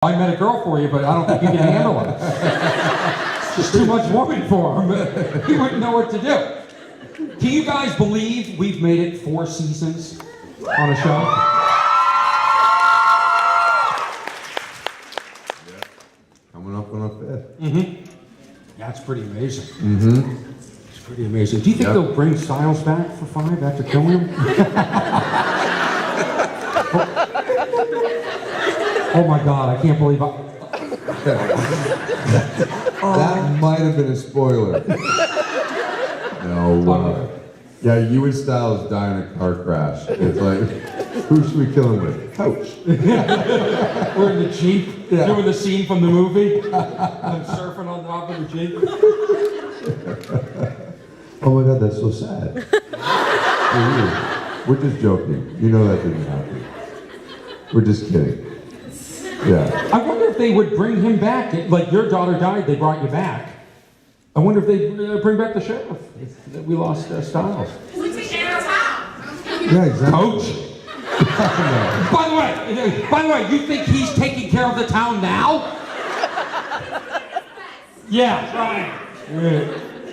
I met a girl for you, but I don't think you can handle it. It's just too much woman for him. He wouldn't know what to do. Can you guys believe we've made it 4 seasons on a show? Yeah. Coming up on a 5th. Mm-hmm. That's pretty amazing. Mm-hmm. It's pretty amazing. Do you think they'll bring Styles back for 5 after killing him? Oh my God, I can't believe That might have been a spoiler. No. Yeah, you and Styles die in a car crash. It's like, who should we kill him with? Coach. We're in the Jeep, doing the scene from the movie. I'm surfing on top of the Jeep. Oh my God, that's so sad. We're just joking. You know that didn't happen. We're just kidding. Yeah. I wonder if they would bring him back. Like your daughter died, they brought you back. I wonder if they bring back the sheriff. If we lost Styles. We take care of town. Yeah, exactly. Coach. By the way, you think he's taking care of the town now? Yeah, right.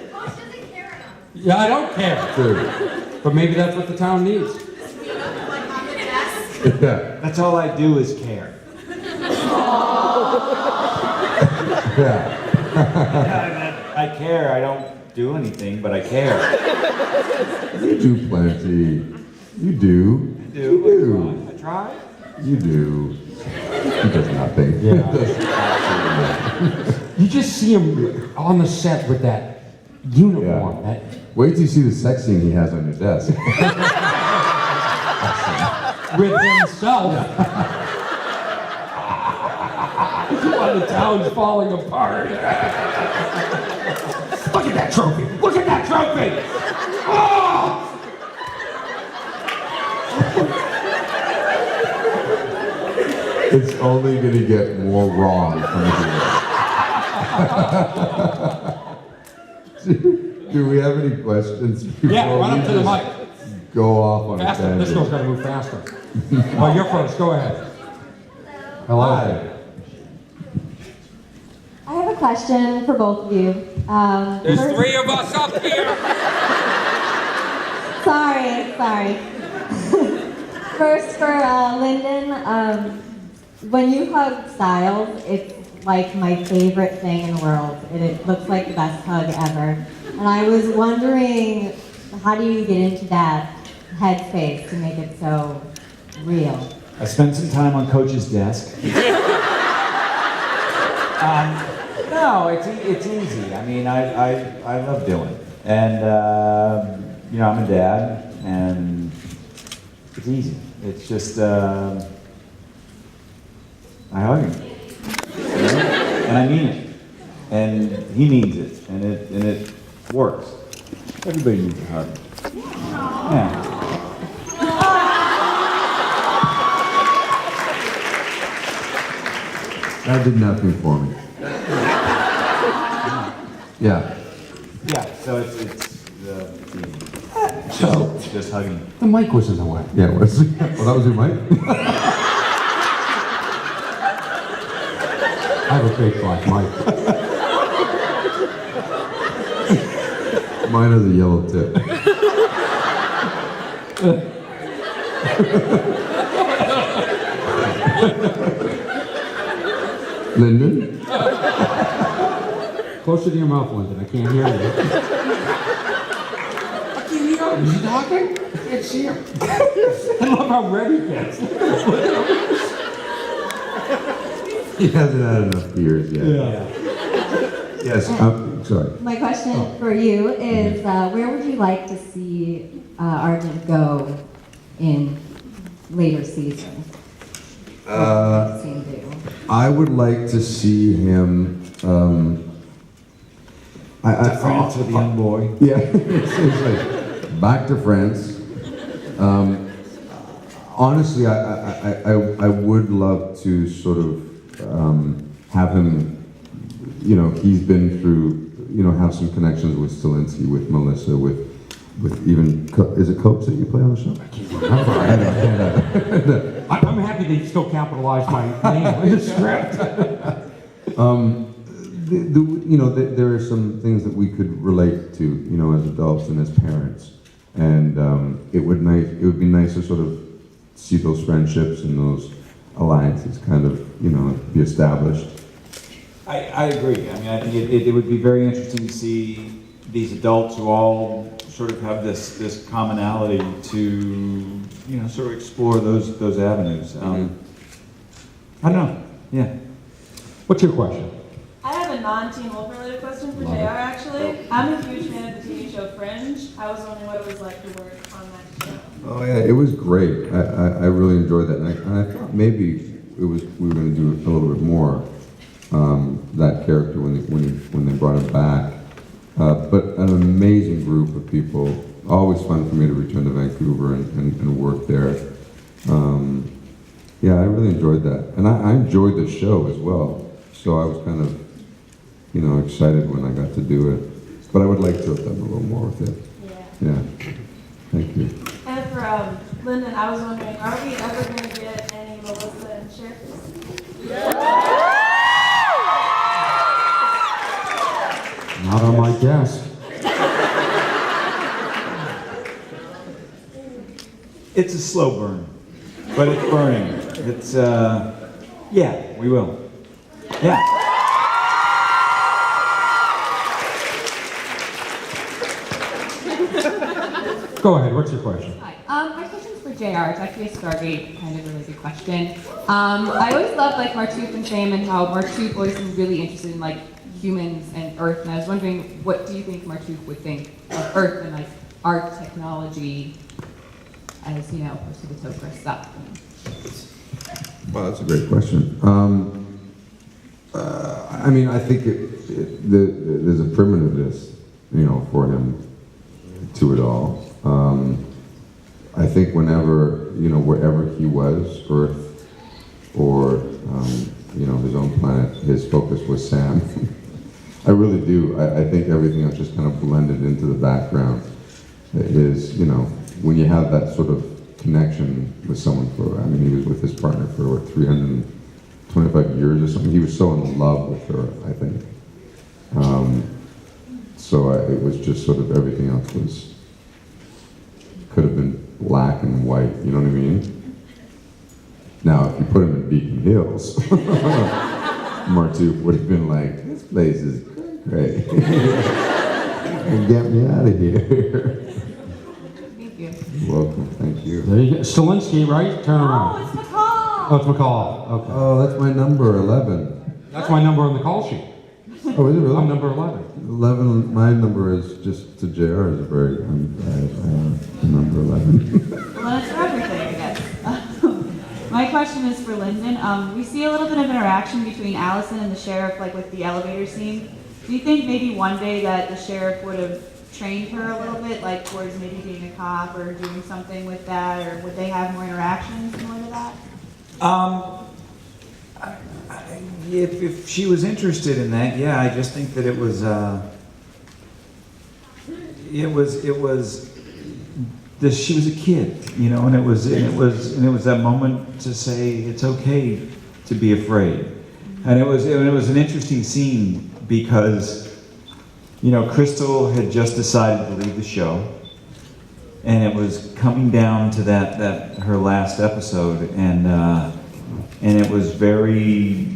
Coach doesn't care enough. Yeah, I don't care. Dude. But maybe that's what the town needs. Like on the desk. Yeah. That's all I do is care. Yeah. I care. I don't do anything, but I care. You do plenty. You do. I You do. I try. You do. He does nothing. Yeah. He does absolutely nothing. You just see him on the set with that uniform. Yeah. Wait till you see the sex scene he has on your desk. With himself. While the town's falling apart. Look at that trophy! Look at that trophy! Oh! It's only going to get more wrong from here. Do we have any questions? Yeah, run up to the mic. Go off on Faster. a This girl's tangent. gotta move faster. Oh, you're first. Go ahead. Hello. I have a question for both of you. There's First- 3 of us up here. Sorry. First for Lyndon, when you hug Styles, it's like my favorite thing in the world. It looks like the best hug ever. And I was wondering, how do you get into that headspace to make it so real? I spent some time on Coach's desk. No, it's easy. I mean, I love Dylan, and you know, I'm a dad, and it's easy. It's just I hug him, you know? And I mean it, and he needs it, and it works. Everybody needs a hug. Yeah. That did nothing for me. Yeah. Yeah. So it's So, it's just hugging. the mic was in the way. Yeah, well, that was your mic? I have a big black mic. Mine has a yellow tip. Lyndon? Closer to your mouth, Lyndon. I can't hear you. I can't hear him. Is he talking? I can't see him. I love how red he gets. He hasn't had enough beers yet. Yes, sorry. My question for you is, where would you like to see Argent go in later seasons? I would like to see him. France with the young boy. Yeah, seriously. Back to France. Honestly, I would love to sort of have him. You know, he's been through. You know, have some connections with Stilinski, with Melissa, with with even, is it Copes that you play on the show? I'm happy they still capitalize my name in the script. There are some things that we could relate to, as adults and as parents, and it would be nice to sort of see those friendships and those alliances kind of, be established. I agree. I mean, I think it would be very interesting to see these adults who all sort of have this commonality to, sort of explore those avenues. I don't know. Yeah. What's your question? I have a non-Teen Wolf related question for JR actually. I'm a huge fan of the TV show Fringe. I was wondering what it was like to work on that show. Oh yeah, it was great. I really enjoyed that, and I thought maybe we were going to do a little bit more that character when they brought it back. But an amazing group of people. Always fun for me to return to Vancouver and work there. Yeah, I really enjoyed that, and I enjoyed the show as well. So I was kind of, excited when I got to do it. But I would like to have done a little more with it. Yeah. Yeah. Thank you. And for Lyndon, I was wondering, are we ever going to get any Melissa and Sheriff? Not on my desk. It's a slow burn, but it's burning. It's, yeah, we will. Yeah. Go ahead, what's your question? Hi. My question's for JR. It's actually a Stargate kind of related question. I always loved Martouf and Sam and how Martouf always seemed really interested in humans and Earth, and I was wondering, what do you think Martouf would think of Earth and our technology as opposed to the Tok'ra stuff? Well, that's a great question. I mean, I think there's a primitiveness, for him to it all. I think whenever, wherever he was, Earth or, his own planet, his focus was Sam. I really do. I think everything else just kind of blended into the background. When you have that sort of connection with someone he was with his partner for 325 years or something. He was so in love with her, I think. It was just sort of everything else could have been black and white, you know what I mean? Now, if you put him in Beacon Hills, Martouf would have been like, this place is great. Get me out of here. Thank you. You're welcome, thank you. There you go. Stilinski, right? Turn around. Oh, it's McCall! Oh, it's McCall. Okay. Oh, that's my number, 11. That's my number on the call sheet. Oh, is it really? I'm number 11. 11, my number is just to JR is number 11. Well, that's for everything, I guess. My question is for Lyndon. We see a little bit of interaction between Allison and the sheriff, with the elevator scene. Do you think maybe one day that the sheriff would have trained her a little bit, towards maybe being a cop or doing something with that, or would they have more interactions similar to that? If she was interested in that, yeah, I just think that it was she was a kid, and it was that moment to say it's okay to be afraid, and it was an interesting scene because, Crystal had just decided to leave the show, and it was coming down to that her last episode, and it was very.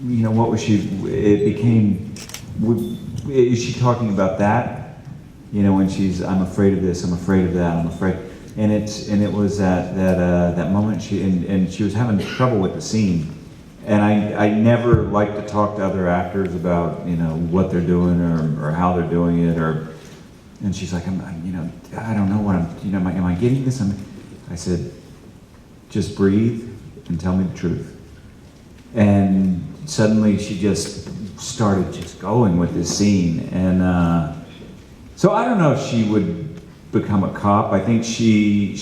What was she? It became. Is she talking about that? When she's, I'm afraid of this, I'm afraid of that, I'm afraid. And it was that moment and she was having trouble with the scene. And I never like to talk to other actors about what they're doing or how they're doing it and she's like, I don't know what am I getting this? I said, just breathe and tell me the truth. And suddenly she just started going with this scene. And so I don't know if she would become a cop. I think she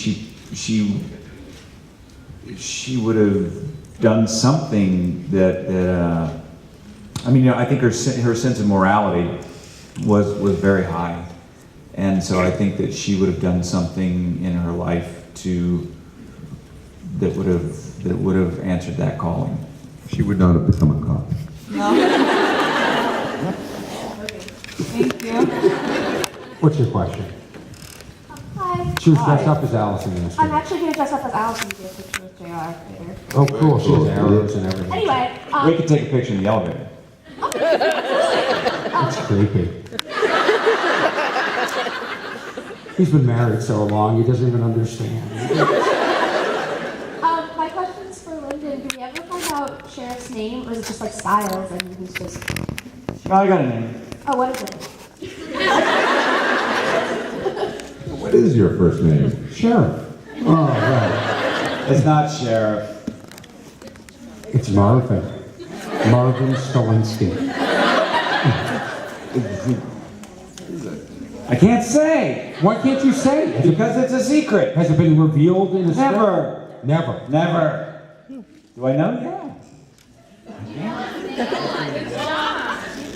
would have done something that I think her sense of morality was very high. And so I think that she would have done something in her life that would have answered that calling. She would not have become a cop. No? Thank you. What's your question? Hi. She was dressed up as Allison in this I'm movie. actually going to dress up as Allison to get a picture with JR later. Oh, cool. She has arrows and everything. Anyway, We could take a picture in the elevator. It's creepy. He's been married so long, he doesn't even understand. my question is for Lyndon. Do we ever find out Sheriff's name, or is it just like Styles and he's just... Oh, I got a name. Oh, what is it? What is your first name? Sheriff. Oh, right. It's not Sheriff. It's Marvin. Marvin Stolinsky. I can't say Why can't you say? because it's a secret. Has it been revealed in a script? Never. Never. Never. Do I know? Yeah.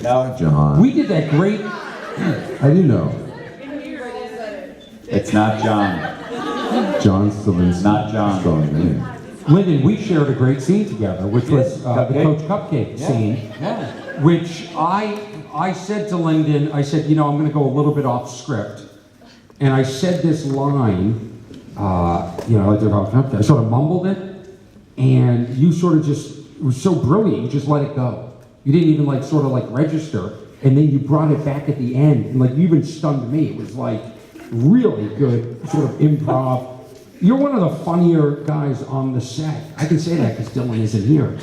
No. John. We did that great. I do know. It's not John. John Stolinsky. Not John. Strong name. Lyndon, we shared a great scene together, which was the Cupcake? Coach Cupcake scene, Yeah. which I said to Lyndon, I said, I'm going to go a little bit off script. And I said this line, like about Cupcake. I sort of mumbled it, and you sort of just, it was so brilliant, you just let it go. You didn't even register, and then you brought it back at the end, and you even stunned me. It was really good sort of improv. You're one of the funnier guys on the set. I can say that because Dylan isn't here.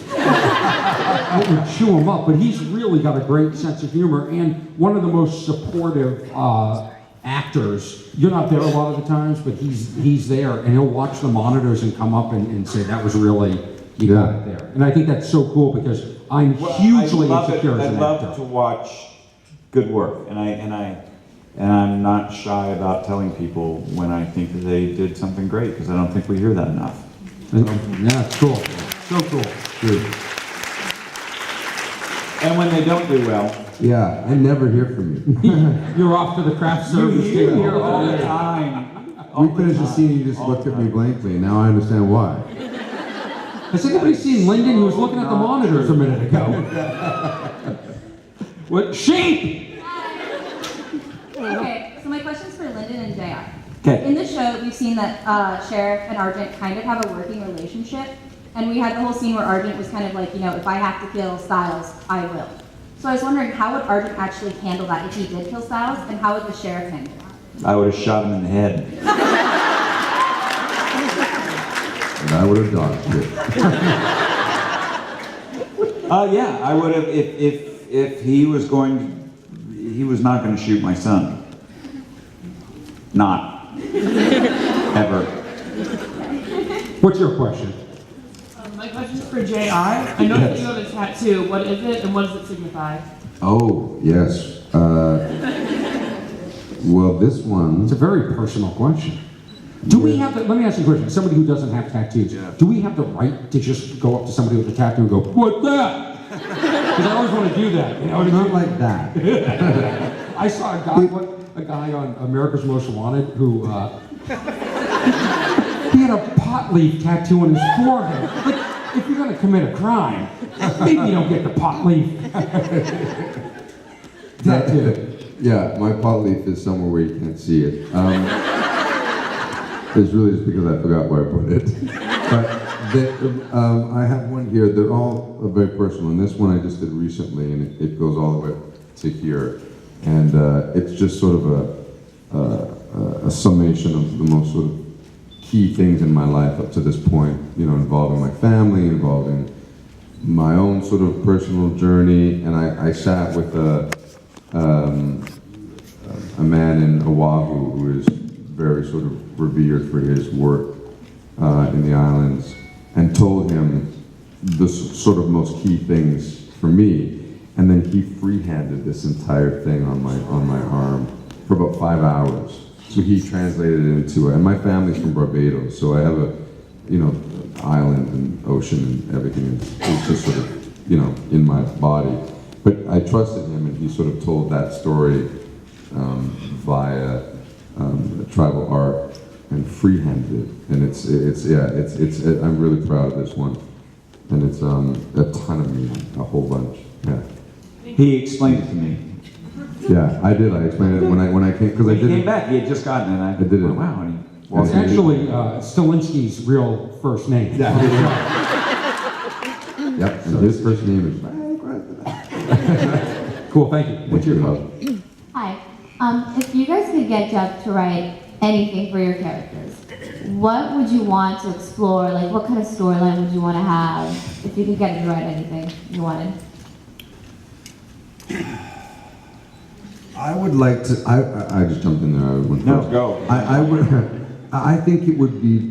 It would chew him up, but he's really got a great sense of humor and one of the most supportive actors. You're not there a lot of the times, but he's there, and he'll watch the monitors and come up and say, that was really, you got it there. And I think that's so cool because I'm hugely insecure as an I love actor. to watch good work, and I'm not shy about telling people when I think that they did something great, because I don't think we hear that enough. Yeah, it's cool. So cool. Good. And when they don't do well, Yeah, I never hear from you. You're off to the craft you service. hear all the time. We finished the scene, you just looked at me blankly, and now I understand why. Has anybody seen Lyndon? He was looking at the monitors a minute ago. What? Sheep! Okay, so my question's for Lyndon and JR. Okay. In the show, we've seen that Sheriff and Argent kind of have a working relationship, and we had the whole scene where Argent was kind of like, if I have to kill Styles, I will. So I was wondering, how would Argent actually handle that if he did kill Styles, and how would the Sheriff handle that? I would have shot him in the head. And I would have dodged it. Yeah, I would have, if he was not going to shoot my son. Not. Ever. What's your question? My question is for JR. I know that you have a tattoo. What is it and what does it signify? Oh, yes. Well, this one... It's a very personal question. Do we have let me ask you a question. Somebody who doesn't have tattoos, do we have the right to just go up to somebody with a tattoo and go, "What's that?" Because I always want to do that. Not like that. I saw a guy on America's Most Wanted who he had a pot leaf tattoo on his forehead. Like, if you're going to commit a crime, maybe you don't get the pot leaf tattoo. Yeah, my pot leaf is somewhere where you can't see it. It's really just because I forgot where I put it. But I have one here. They're all very personal. And this one I just did recently, and it goes all the way to here. And it's just sort of a summation of the most sort of key things in my life up to this point, involving my family, involving my own sort of personal journey. And I sat with a man in Oahu who is very sort of revered for his work in the islands, and told him the sort of most key things for me. And then he free-handed this entire thing on my arm for about 5 hours. So he translated it into, and my family's from Barbados, so I have a, island and ocean and everything. It's just sort of, in my body. But I trusted him, and he sort of told that story via tribal art and freehanded it, and it's I'm really proud of this one, and it's a ton of meaning, a whole bunch. Yeah, He explained it to me. yeah, I did. I explained it when I came because I When he did came it. back, he had just gotten it, and I did it. went, wow, and he It's walked in. actually Stilinski's real first name. Yeah. Yep, and his first name is. Cool, thank you. What's your Love? question? Hi. If you guys could get Jeff to write anything for your characters, what would you want to explore? Like, what kind of storyline would you want to have if you could get him to write anything you wanted? I would like to. I just jumped in there. I went No, first. go. I would. I think it would be.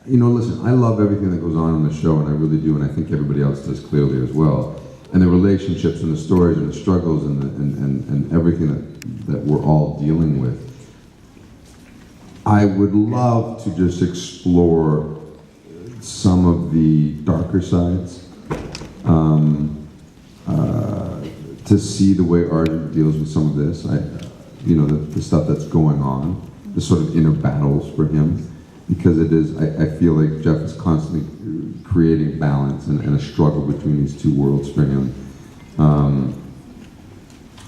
You know, listen. I love everything that goes on in the show, and I really do, and I think everybody else does clearly as well. And the relationships, and the stories, and the struggles, and everything that we're all dealing with. I would love to just explore some of the darker sides. To see the way Arden deals with some of this, the stuff that's going on, the sort of inner battles for him, because it is, I feel like Jeff is constantly creating balance and a struggle between these two worlds for him.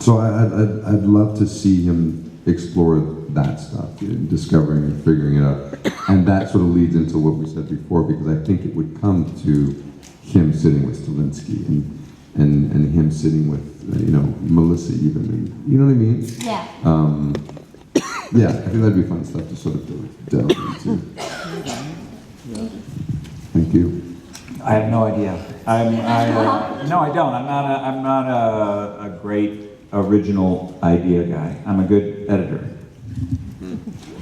So I'd love to see him explore that stuff, discovering and figuring it out, and that sort of leads into what we said before, because I think it would come to him sitting with Stilinski and him sitting with Melissa even, and, you know what I mean? Yeah. Yeah, I think that'd be fun stuff to sort of delve into. Thank you. I have no idea. No, I don't. I'm not a great original idea guy. I'm a good editor.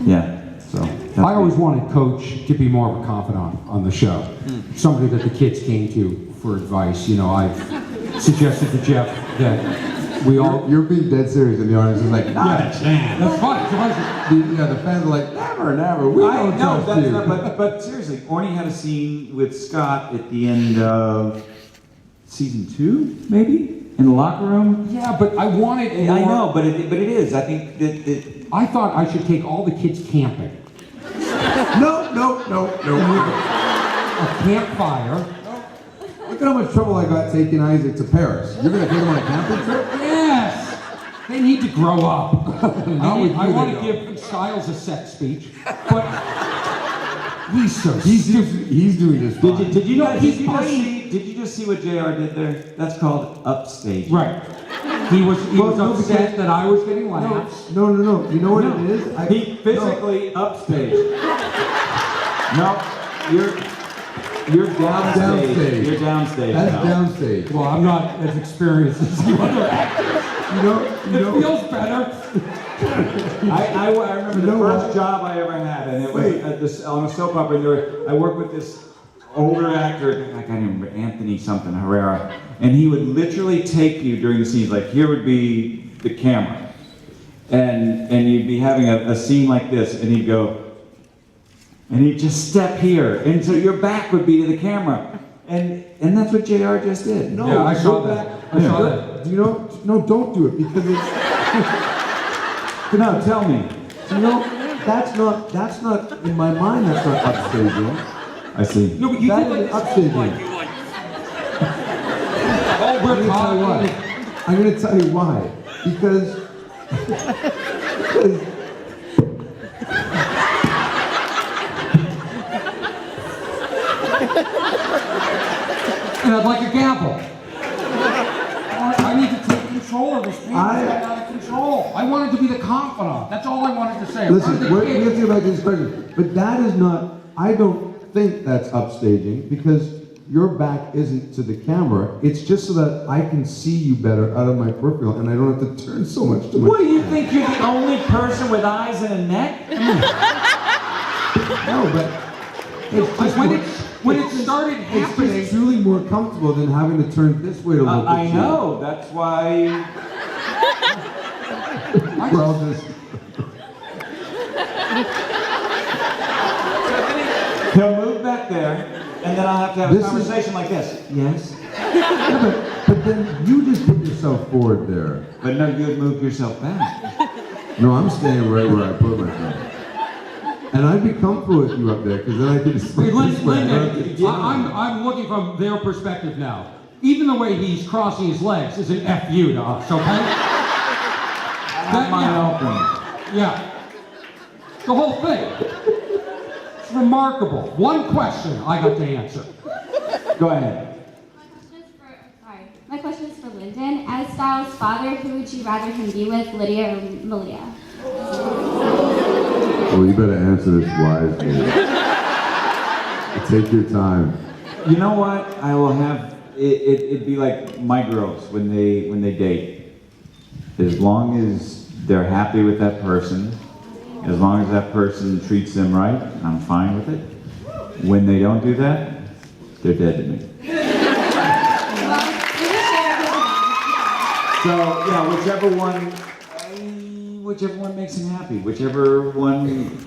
Yeah. So. I always wanted Coach to be more of a confidant on the show. Somebody that the kids came to for advice. I've suggested to Jeff that we all... You're being dead serious, and the audience is like, not a chance. That's funny. The fans are like, never. We don't trust that's you. not, but seriously, Orny had a scene with Scott at the end of season 2, maybe? In the locker room? Yeah, but I wanted more... I know, but it is. I think that I thought I should take all the kids camping. No. A campfire. Look at how much trouble I got taking Isaac to Paris. You're going to take him on a camping trip? Yes! They need to grow up. I want to go? give Styles a sex speech, but he's so He's doing this Did fine. you know? He's Did you just see what JR did there? That's called upstage. Right. He was No, upset that I was getting laughs. No. You know what it is? He physically upstage. No, you're downstage. Downstage. You're downstage. That's now. downstage. Well, I'm not as experienced as you other actors. You know. It feels better. I remember the first job I ever had, and it was on a soap opera. And I worked with this older actor, I can't remember, Anthony something, Herrera, and he would literally take you during the scenes, like here would be the camera, and you'd be having a scene like this, and he'd go, and he'd just step here, and so your back would be to the camera, and that's what JR just did. No, Yeah, I saw go that. back. I saw that. Do you know? No, don't do it because it's. No, tell me. That's not in my mind. That's not upstaging. I see. No, but you That did is like upstaging. Oh, we're talking. I'm going to tell you why. Because And I'd like a gavel. I need to take control of this thing. I'm out of control. I wanted to be the confidant. That's all I wanted to say. listen, I wanted we the have to kid. get back to this question. But that is not. I don't think that's upstaging because your back isn't to the camera. It's just so that I can see you better out of my peripheral, and I don't have to turn so much to my. What do you think? You're the only person with eyes and a neck? No, but it's just When it started it's happening, just truly more comfortable than having to turn this way to look at I you. know. That's why. We're all just. He'll move back there, and then I'll have to have a This is- conversation like this. Yes. But then you just put yourself forward there. But no, you had moved yourself back. No, I'm staying right where I put myself. And I'd be comfortable with you up there, because then I could just Wait, Lyndon, I'm looking from their perspective now. Even the way he's crossing his legs is an FU to us, okay? Yeah. The whole thing. It's remarkable. One question I got to answer. Go ahead. My question is for Lyndon. As Styles' father, who would you rather him be with, Lydia or Malia? Well, you better answer this wisely. Take your time. You know what? I will have it'd be like my girls when they date. As long as they're happy with that person, as long as that person treats them right, I'm fine with it. When they don't do that, they're dead to me. So yeah, whichever one makes him happy, whichever one,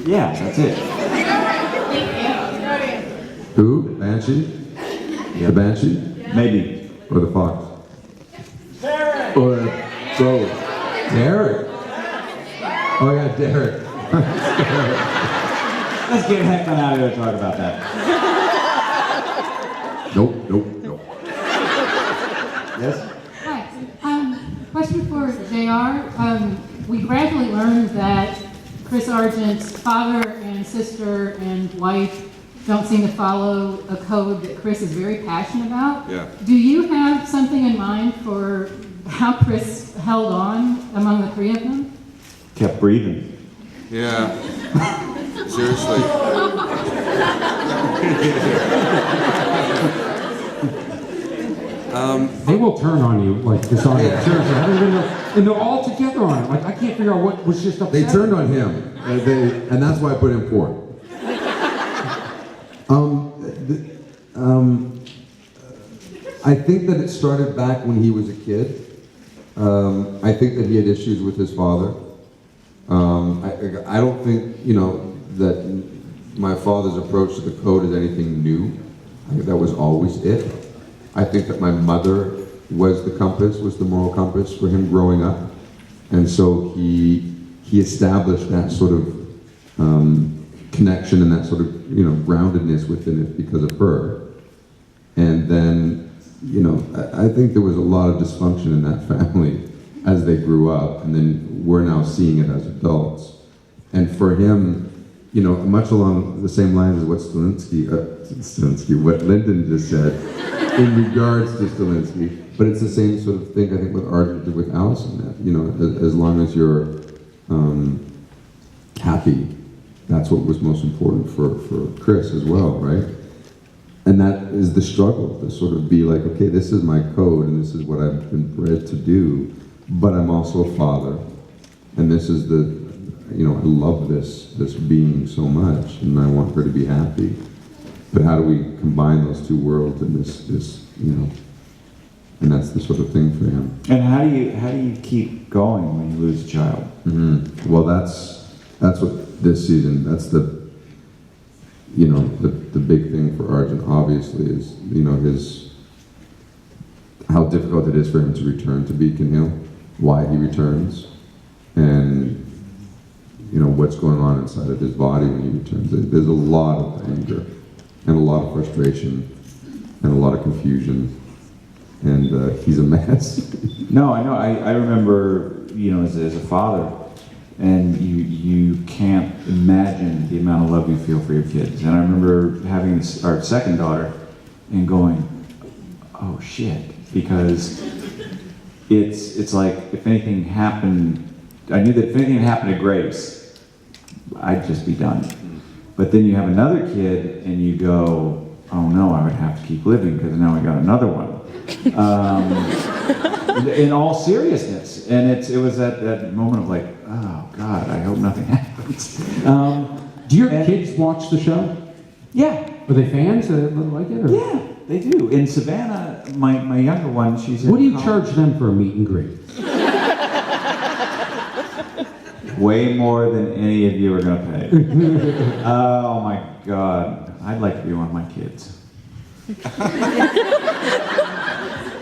yeah, that's it. Who? Banshee? Yeah. The Banshee? Maybe. Or the Fox? Derek! Or both? Derek? Oh yeah, Derek. Let's get heck on out of here to talk about that. Nope. Yes? Hi. Question for JR. We gradually learned that Chris Argent's father and sister and wife don't seem to follow a code that Chris is very passionate about. Yeah. Do you have something in mind for how Chris held on among the three of them? Kept breathing. Yeah. Seriously. They will turn on you like this on it. Seriously, I don't even know. And they're all together on it. Like, I can't figure out what was just upset. They turned on him, and that's why I put him fourth. I think that it started back when he was a kid. I think that he had issues with his father. I don't think, that my father's approach to the code is anything new. I think that was always it. I think that my mother was the compass, was the moral compass for him growing up. And so he established that sort of connection and that sort of, groundedness within it because of her. And then, I think there was a lot of dysfunction in that family as they grew up, and then we're now seeing it as adults. And for him, much along the same lines as what what Lyndon just said, in regards to Stilinski, but it's the same sort of thing I think with Argent did with Allison. That as long as you're happy, that's what was most important for Chris as well, right? And that is the struggle, to sort of be like, okay, this is my code and this is what I've been bred to do, but I'm also a father, and this is I love this being so much, and I want her to be happy. But how do we combine those two worlds in this and that's the sort of thing for him. And how do you keep going when you lose a child? Mm-hmm. Well, that's what this season, that's the big thing for Argent, obviously, is, how difficult it is for him to return to Beacon Hill, why he returns, and, what's going on inside of his body when he returns. There's a lot of anger, and a lot of frustration, and a lot of confusion, and he's a mess. No, I know. I remember, as a father, and you can't imagine the amount of love you feel for your kids. And I remember having our second daughter and going, oh shit, because it's like if anything happened, I knew that if anything happened to Grace, I'd just be done. But then you have another kid and you go, oh no, I would have to keep living because now I got another one. In all seriousness, and it was that moment of like, oh God, I hope nothing happens. Do your kids watch the show? Yeah. Are they fans? Like it? Or? Yeah, they do. In Savannah, my younger one, she's. What do you charge them for a meet and greet? Way more than any of you are going to pay. Oh my God, I'd like to be one of my kids.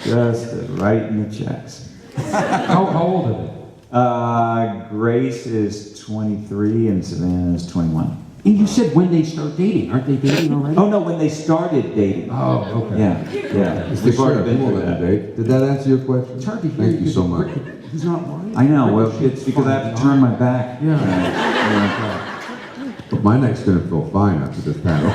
Just writing the checks. How old are they? Grace is 23 and Savannah is 21. And you said when they start dating. Aren't they dating already? Oh no, when they started dating. Oh, okay. Yeah, yeah. Mr. We've already Sheriff, been you through won't let that. me date. Did that answer your question? It's hard to hear. Thank you because so much. He's not lying. I know, well, it's because I have to turn my back. But my neck's gonna feel fine after this panel.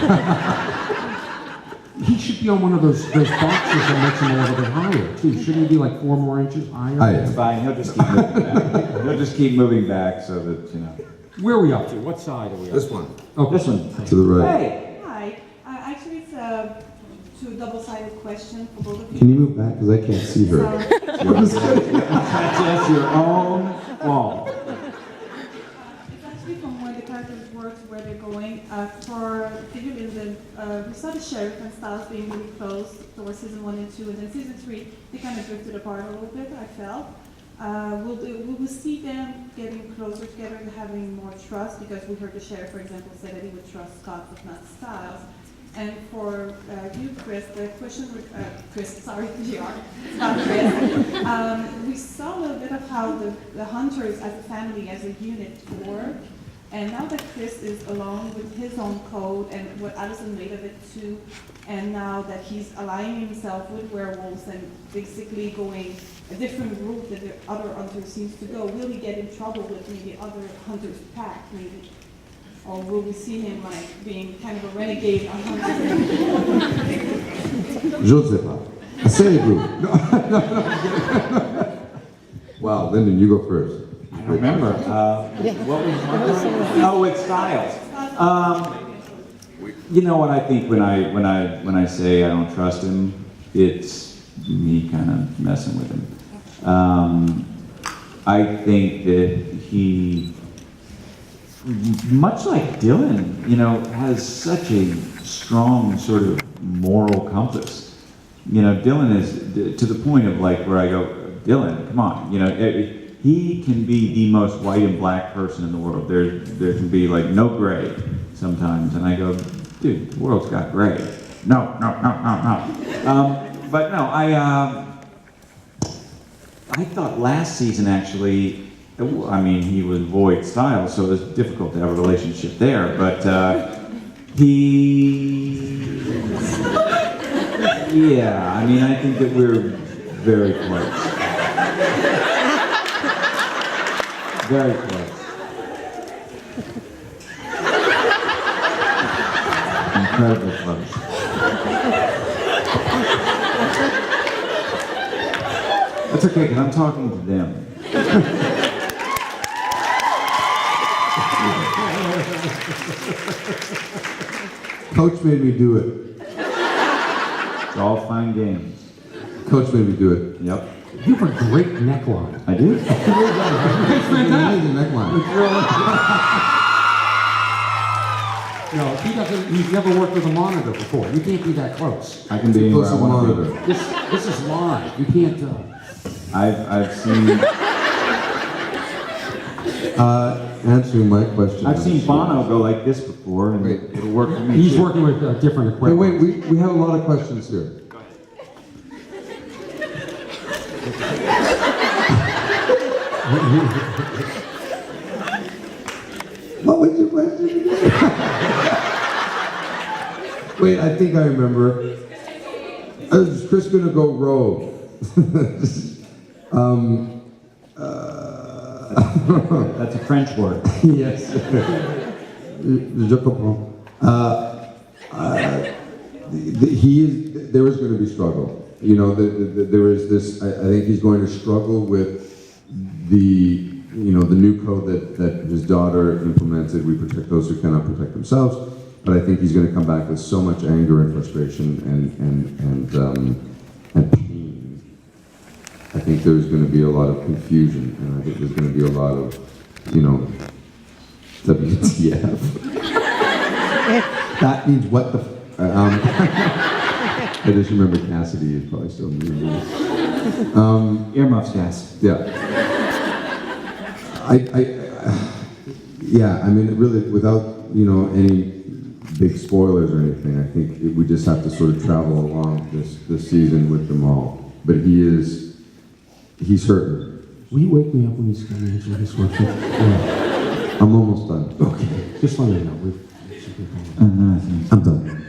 He should be on one of those boxes that makes him a little bit higher, too. Shouldn't he be like 4 more inches higher? I It's am. fine, he'll just keep moving back. He'll just keep moving back so that, you know. Where are we up to? What side are we up This to? one. Oh, This one. To the right. Hey! Hi, actually it's two double-sided question for both of you. Can you move back? Because I can't see her. That's your own fault. It's actually from where the characters work, where they're going. For Figure Linden, we saw the sheriff and Styles being really close towards season 1 and 2, and then season 3, they kind of drifted apart a little bit, I felt. We will see them getting closer together and having more trust, because we heard the sheriff, for example, say that he would trust Scott but not Styles. And for you, Chris, the question, Chris, sorry, GR, not Chris. We saw a little bit of how the hunters as a family, as a unit work. And now that Chris is alone with his own code and what Allison made of it too, and now that he's aligning himself with werewolves and basically going a different route that the other hunter seems to go, will he get in trouble with maybe other hunters' pack, maybe? Or will we see him like being kind of a renegade on hunting? Je ne sais pas. Asseyez-vous. No. Wow, Lyndon, you go first. I don't remember. What was my question? Oh, it's Styles. You know what I think when I say I don't trust him, it's me kind of messing with him. I think that he, much like Dylan, you know, has such a strong sort of moral compass. You know, Dylan is to the point of like where I go, Dylan, come on, you know. He can be the most white and black person in the world. There can be like no gray sometimes, and I go, dude, the world's got gray. No. But no, I thought last season actually, I mean, he was Void Styles, so it was difficult to have a relationship there. But yeah, I mean, I think that we're very close. Very close. Incredibly close. That's okay, because I'm talking to them. Coach made me do it. It's all fine games. Coach made me do it. Yep. You have a great neckline. I do? It's amazing neckline. No, he's never worked with a monitor before. You can't be that close. I can be anywhere I want to be. This is live. You can't. I've seen Answering my question. I've seen Bono go like this before, and Wait. it'll work for me. He's too. working with different Hey, equipment. wait, we have a lot of questions here. What was your question again? Wait, I think I remember. Is Chris gonna go rogue? That's a French word. Yes. Je comprends. There is going to be struggle. You know, there is this. I think he's going to struggle with the new code that his daughter implemented. We protect those who cannot protect themselves. But I think he's going to come back with so much anger and frustration and pain. I think there's going to be a lot of confusion, and I think there's going to be a lot of, WTF. That means what the. I just remember Cassidy is probably still new. Earmuffs, yes. Yeah. Yeah. I mean, really, without any big spoilers or anything, I think we just have to sort of travel along this season with them all. But he's hurting. Will you wake me up when he's going to answer this question? Yeah. I'm almost done. Okay, just let me know. I'm done.